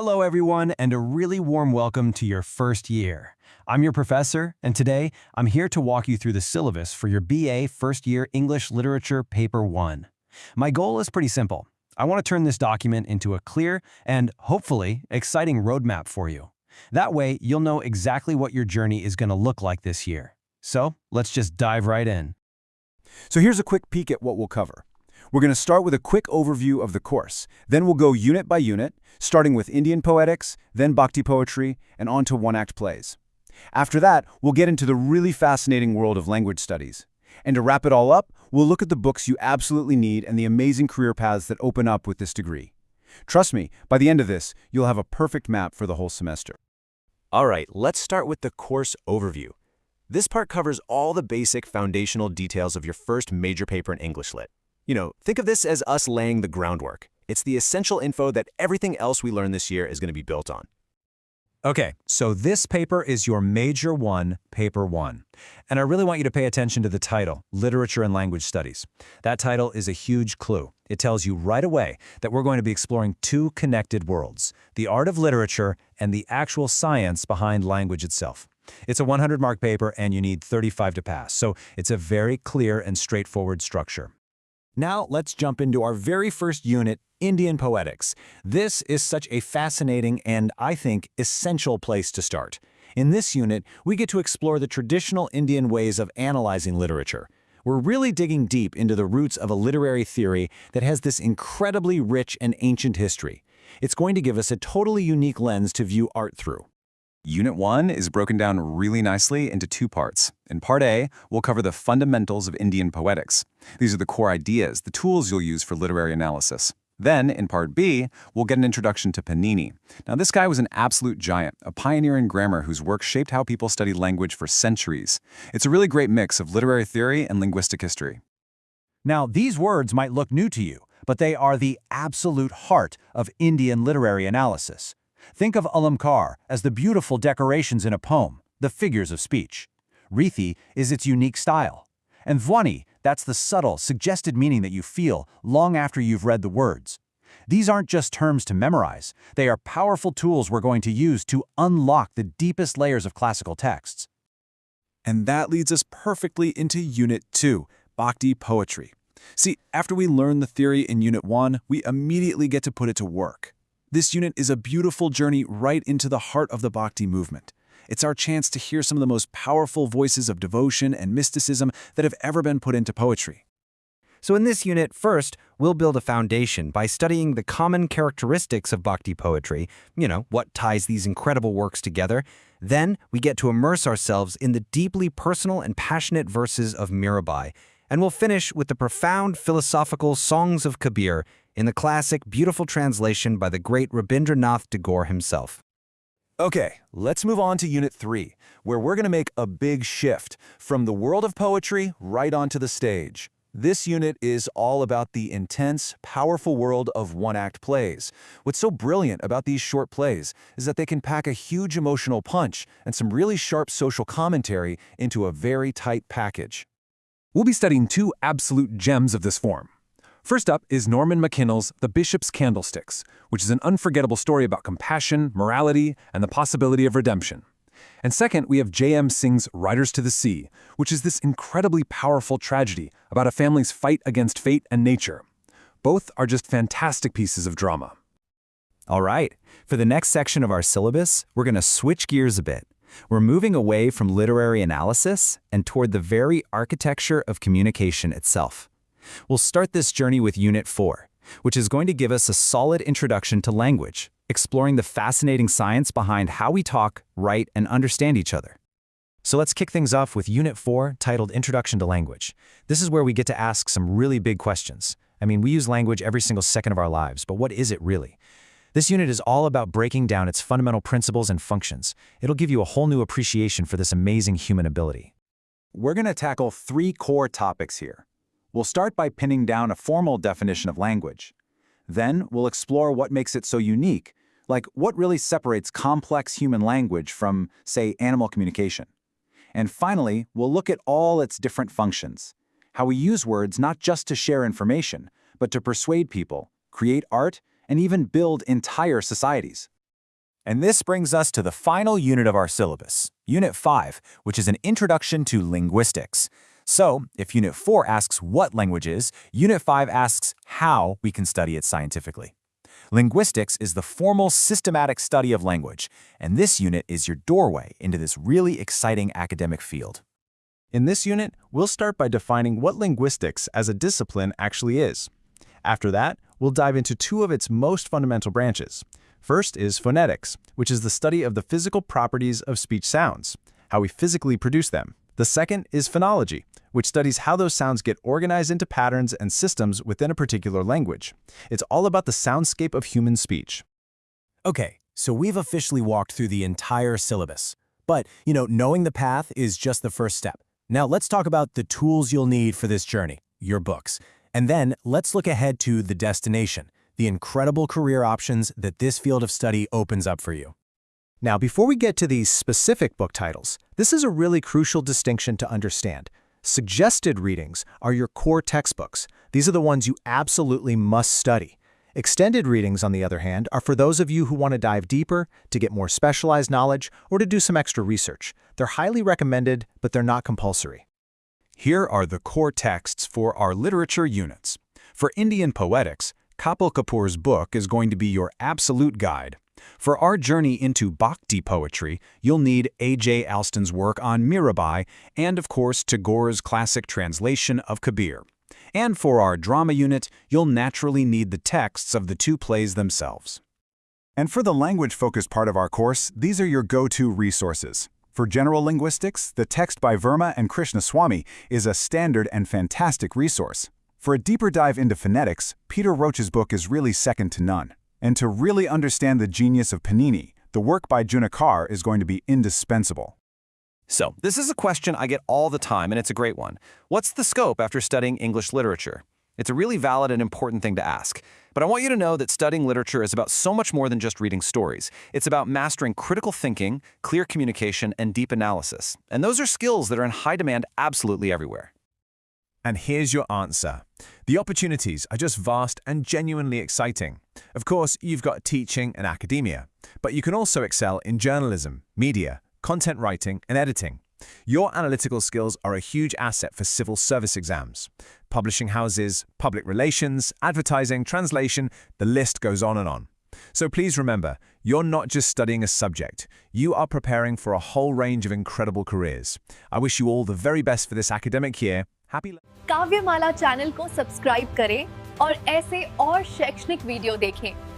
Hello, everyone, and a really warm welcome to your first year. I'm your professor, and today I'm here to walk you through the syllabus for your BA First Year English Literature Paper 1. My goal is pretty simple. I want to turn this document into a clear and, hopefully, exciting roadmap for you. That way, you'll know exactly what your journey is going to look like this year. So, let's just dive right in. So here's a quick peek at what we'll cover. We're going to start with a quick overview of the course. Then we'll go unit by unit, starting with Indian poetics, then Bhakti poetry, and on to one-act plays. After that, we'll get into the really fascinating world of language studies. And to wrap it all up, we'll look at the books you absolutely need and the amazing career paths that open up with this degree. Trust me, by the end of this, you'll have a perfect map for the whole semester. All right, let's start with the course overview. This part covers all the basic foundational details of your first major paper in English Lit. Think of this as us laying the groundwork. It's the essential info that everything else we learn this year is going to be built on. Okay, so this paper is your Major 1, Paper 1. And I really want you to pay attention to the title, Literature and Language Studies. That title is a huge clue. It tells you right away that we're going to be exploring two connected worlds, the art of literature and the actual science behind language itself. It's a 100-mark paper and you need 35 to pass, so it's a very clear and straightforward structure. Now let's jump into our very first unit, Indian Poetics. This is such a fascinating and, I think, essential place to start. In this unit, we get to explore the traditional Indian ways of analyzing literature. We're really digging deep into the roots of a literary theory that has this incredibly rich and ancient history. It's going to give us a totally unique lens to view art through. Unit 1 is broken down really nicely into two parts. In Part A, we'll cover the fundamentals of Indian poetics. These are the core ideas, the tools you'll use for literary analysis. Then, in Part B, we'll get an introduction to Panini. Now, this guy was an absolute giant, a pioneer in grammar whose work shaped how people study language for centuries. It's a really great mix of literary theory and linguistic history. Now, these words might look new to you, but they are the absolute heart of Indian literary analysis. Think of Alamkar as the beautiful decorations in a poem, the figures of speech. Rithi is its unique style. And Dhwani, that's the subtle, suggested meaning that you feel long after you've read the words. These aren't just terms to memorize. They are powerful tools we're going to use to unlock the deepest layers of classical texts. And that leads us perfectly into Unit 2, Bhakti poetry. See, after we learn the theory in Unit 1, we immediately get to put it to work. This unit is a beautiful journey right into the heart of the Bhakti movement. It's our chance to hear some of the most powerful voices of devotion and mysticism that have ever been put into poetry. So in this unit, first, we'll build a foundation by studying the common characteristics of Bhakti poetry, what ties these incredible works together. Then we get to immerse ourselves in the deeply personal and passionate verses of Mirabai. And we'll finish with the profound philosophical Songs of Kabir in the classic, beautiful translation by the great Rabindranath Tagore himself. Okay, let's move on to Unit 3, where we're going to make a big shift from the world of poetry right onto the stage. This unit is all about the intense, powerful world of one-act plays. What's so brilliant about these short plays is that they can pack a huge emotional punch and some really sharp social commentary into a very tight package. We'll be studying two absolute gems of this form. First up is Norman MacKinnell's The Bishop's Candlesticks, which is an unforgettable story about compassion, morality, and the possibility of redemption. And second, we have J.M. Singh's Riders to the Sea, which is this incredibly powerful tragedy about a family's fight against fate and nature. Both are just fantastic pieces of drama. All right, for the next section of our syllabus, we're going to switch gears a bit. We're moving away from literary analysis and toward the very architecture of communication itself. We'll start this journey with Unit 4, which is going to give us a solid introduction to language, exploring the fascinating science behind how we talk, write, and understand each other. So let's kick things off with Unit 4, titled Introduction to Language. This is where we get to ask some really big questions. We use language every single second of our lives, but what is it really? This unit is all about breaking down its fundamental principles and functions. It'll give you a whole new appreciation for this amazing human ability. We're going to tackle three core topics here. We'll start by pinning down a formal definition of language. Then we'll explore what makes it so unique, like what really separates complex human language from, say, animal communication. And finally, we'll look at all its different functions, how we use words not just to share information, but to persuade people, create art, and even build entire societies. And this brings us to the final unit of our syllabus, Unit 5, which is an introduction to linguistics. So, if Unit 4 asks what language is, Unit 5 asks how we can study it scientifically. Linguistics is the formal, systematic study of language, and this unit is your doorway into this really exciting academic field. In this unit, we'll start by defining what linguistics as a discipline actually is. After that, we'll dive into two of its most fundamental branches. First is phonetics, which is the study of the physical properties of speech sounds, how we physically produce them. The second is phonology, which studies how those sounds get organized into patterns and systems within a particular language. It's all about the soundscape of human speech. Okay, so we've officially walked through the entire syllabus. But, knowing the path is just the first step. Now let's talk about the tools you'll need for this journey, your books. And then let's look ahead to the destination, the incredible career options that this field of study opens up for you. Now, before we get to these specific book titles, this is a really crucial distinction to understand. Suggested readings are your core textbooks. These are the ones you absolutely must study. Extended readings, on the other hand, are for those of you who want to dive deeper, to get more specialized knowledge, or to do some extra research. They're highly recommended, but they're not compulsory. Here are the core texts for our literature units. For Indian poetics, Kapil Kapoor's book is going to be your absolute guide. For our journey into Bhakti poetry, you'll need A.J. Alston's work on Mirabai and, of course, Tagore's classic translation of Kabir. And for our drama unit, you'll naturally need the texts of the two plays themselves. And for the language-focused part of our course, these are your go-to resources. For general linguistics, the text by Verma and Krishnaswamy is a standard and fantastic resource. For a deeper dive into phonetics, Peter Roach's book is really second to none. And to really understand the genius of Panini, the work by Junakar is going to be indispensable. So, this is a question I get all the time, and it's a great one. What's the scope after studying English literature? It's a really valid and important thing to ask. But I want you to know that studying literature is about so much more than just reading stories. It's about mastering critical thinking, clear communication, and deep analysis. And those are skills that are in high demand absolutely everywhere. And here's your answer. The opportunities are just vast and genuinely exciting. Of course, you've got teaching and academia, but you can also excel in journalism, media, content writing, and editing. Your analytical skills are a huge asset for civil service exams. Publishing houses, public relations, advertising, translation, the list goes on and on. So please remember, you're not just studying a subject. You are preparing for a whole range of incredible careers. I wish you all the very best for this academic year. Happy Kavyamala channel को subscribe करें और ऐसे और शैक्षणिक video देखें।